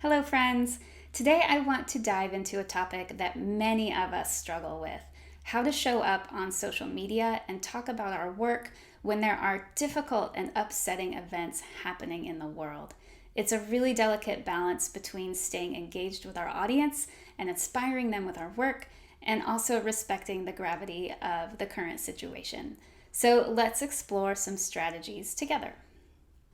Hello, friends. Today I want to dive into a topic that many of us struggle with: how to show up on social media and talk about our work when there are difficult and upsetting events happening in the world. It's a really delicate balance between staying engaged with our audience and inspiring them with our work, and also respecting the gravity of the current situation. So let's explore some strategies together.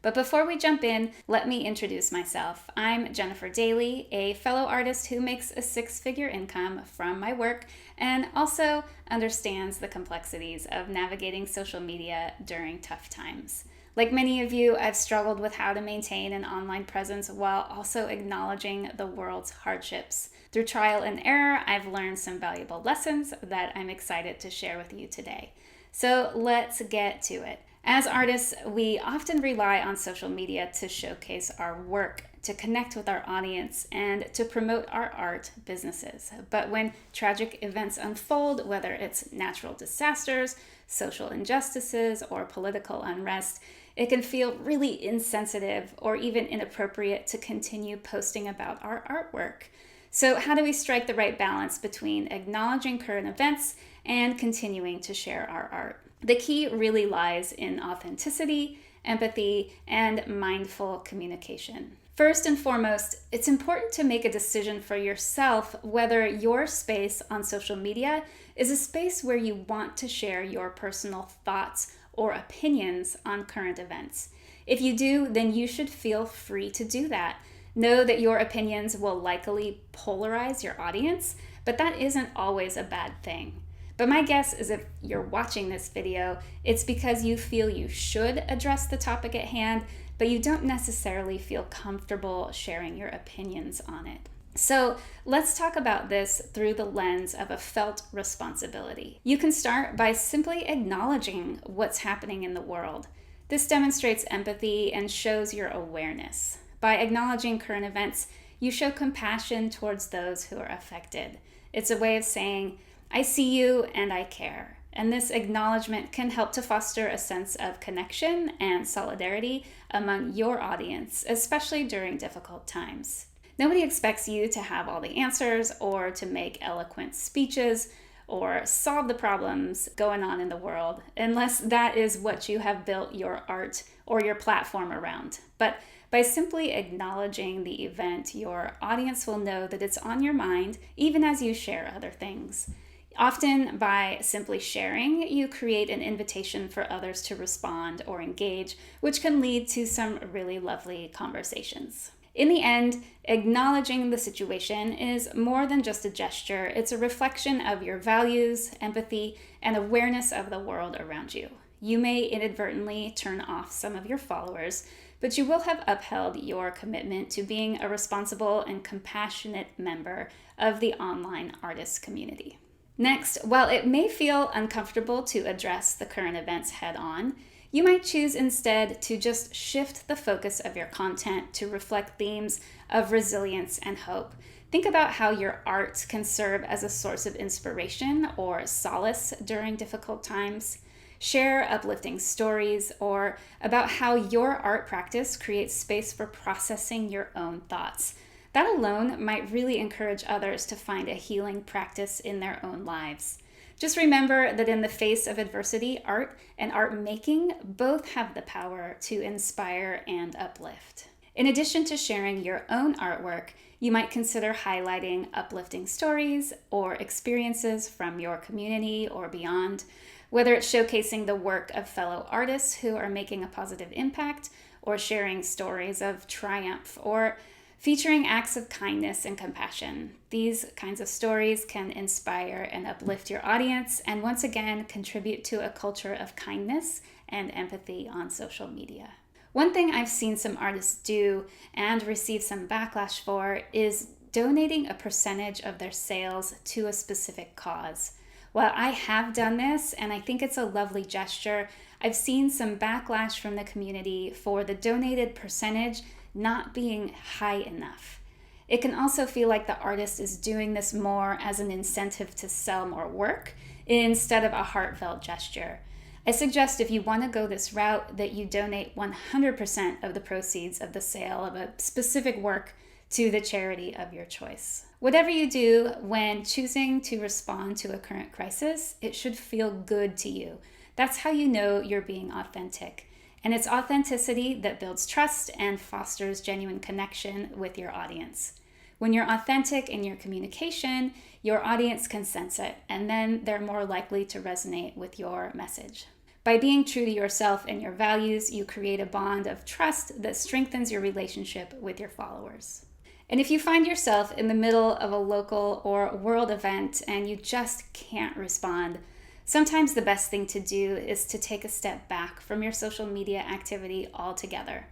But before we jump in, let me introduce myself. I'm Jennifer Daly, a fellow artist who makes a six-figure income from my work and also understands the complexities of navigating social media during tough times. Like many of you, I've struggled with how to maintain an online presence while also acknowledging the world's hardships. Through trial and error, I've learned some valuable lessons that I'm excited to share with you today. So let's get to it. As artists, we often rely on social media to showcase our work, to connect with our audience, and to promote our art businesses. But when tragic events unfold, whether it's natural disasters, social injustices, or political unrest, it can feel really insensitive or even inappropriate to continue posting about our artwork. So how do we strike the right balance between acknowledging current events and continuing to share our art? The key really lies in authenticity, empathy, and mindful communication. First and foremost, it's important to make a decision for yourself whether your space on social media is a space where you want to share your personal thoughts or opinions on current events. If you do, then you should feel free to do that. Know that your opinions will likely polarize your audience, but that isn't always a bad thing. But my guess is if you're watching this video, it's because you feel you should address the topic at hand, but you don't necessarily feel comfortable sharing your opinions on it. So let's talk about this through the lens of a felt responsibility. You can start by simply acknowledging what's happening in the world. This demonstrates empathy and shows your awareness. By acknowledging current events, you show compassion towards those who are affected. It's a way of saying, I see you and I care. And this acknowledgement can help to foster a sense of connection and solidarity among your audience, especially during difficult times. Nobody expects you to have all the answers or to make eloquent speeches or solve the problems going on in the world, unless that is what you have built your art or your platform around. But by simply acknowledging the event, your audience will know that it's on your mind, even as you share other things. Often, by simply sharing, you create an invitation for others to respond or engage, which can lead to some really lovely conversations. In the end, acknowledging the situation is more than just a gesture. It's a reflection of your values, empathy, and awareness of the world around you. You may inadvertently turn off some of your followers, but you will have upheld your commitment to being a responsible and compassionate member of the online artist community. Next, while it may feel uncomfortable to address the current events head on, you might choose instead to just shift the focus of your content to reflect themes of resilience and hope. Think about how your art can serve as a source of inspiration or solace during difficult times. Share uplifting stories or about how your art practice creates space for processing your own thoughts. That alone might really encourage others to find a healing practice in their own lives. Just remember that in the face of adversity, art and art making both have the power to inspire and uplift. In addition to sharing your own artwork, you might consider highlighting uplifting stories or experiences from your community or beyond, whether it's showcasing the work of fellow artists who are making a positive impact, or sharing stories of triumph, or featuring acts of kindness and compassion. These kinds of stories can inspire and uplift your audience and once again contribute to a culture of kindness and empathy on social media. One thing I've seen some artists do and receive some backlash for is donating a percentage of their sales to a specific cause. While I have done this, and I think it's a lovely gesture, I've seen some backlash from the community for the donated percentage not being high enough. It can also feel like the artist is doing this more as an incentive to sell more work instead of a heartfelt gesture. I suggest if you want to go this route that you donate 100% of the proceeds of the sale of a specific work to the charity of your choice. Whatever you do when choosing to respond to a current crisis, it should feel good to you. That's how you know you're being authentic. And it's authenticity that builds trust and fosters genuine connection with your audience. When you're authentic in your communication, your audience can sense it, and then they're more likely to resonate with your message. By being true to yourself and your values, you create a bond of trust that strengthens your relationship with your followers. And if you find yourself in the middle of a local or world event and you just can't respond, sometimes the best thing to do is to take a step back from your social media activity altogether.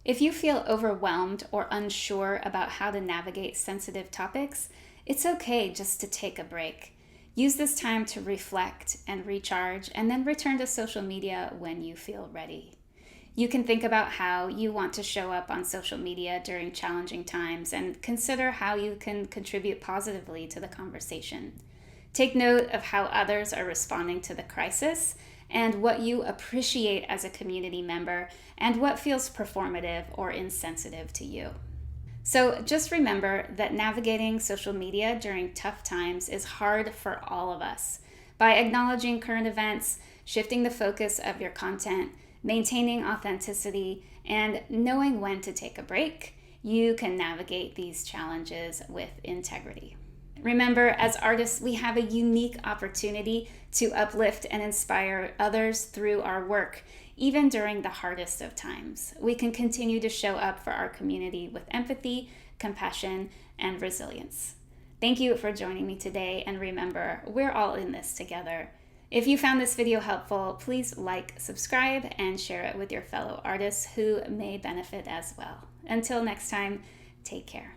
If you feel overwhelmed or unsure about how to navigate sensitive topics, it's okay just to take a break. Use this time to reflect and recharge, and then return to social media when you feel ready. You can think about how you want to show up on social media during challenging times and consider how you can contribute positively to the conversation. Take note of how others are responding to the crisis and what you appreciate as a community member and what feels performative or insensitive to you. So just remember that navigating social media during tough times is hard for all of us. By acknowledging current events, shifting the focus of your content, maintaining authenticity, and knowing when to take a break, you can navigate these challenges with integrity. Remember, as artists, we have a unique opportunity to uplift and inspire others through our work, even during the hardest of times. We can continue to show up for our community with empathy, compassion, and resilience. Thank you for joining me today, and remember, we're all in this together. If you found this video helpful, please like, subscribe, and share it with your fellow artists who may benefit as well. Until next time, take care.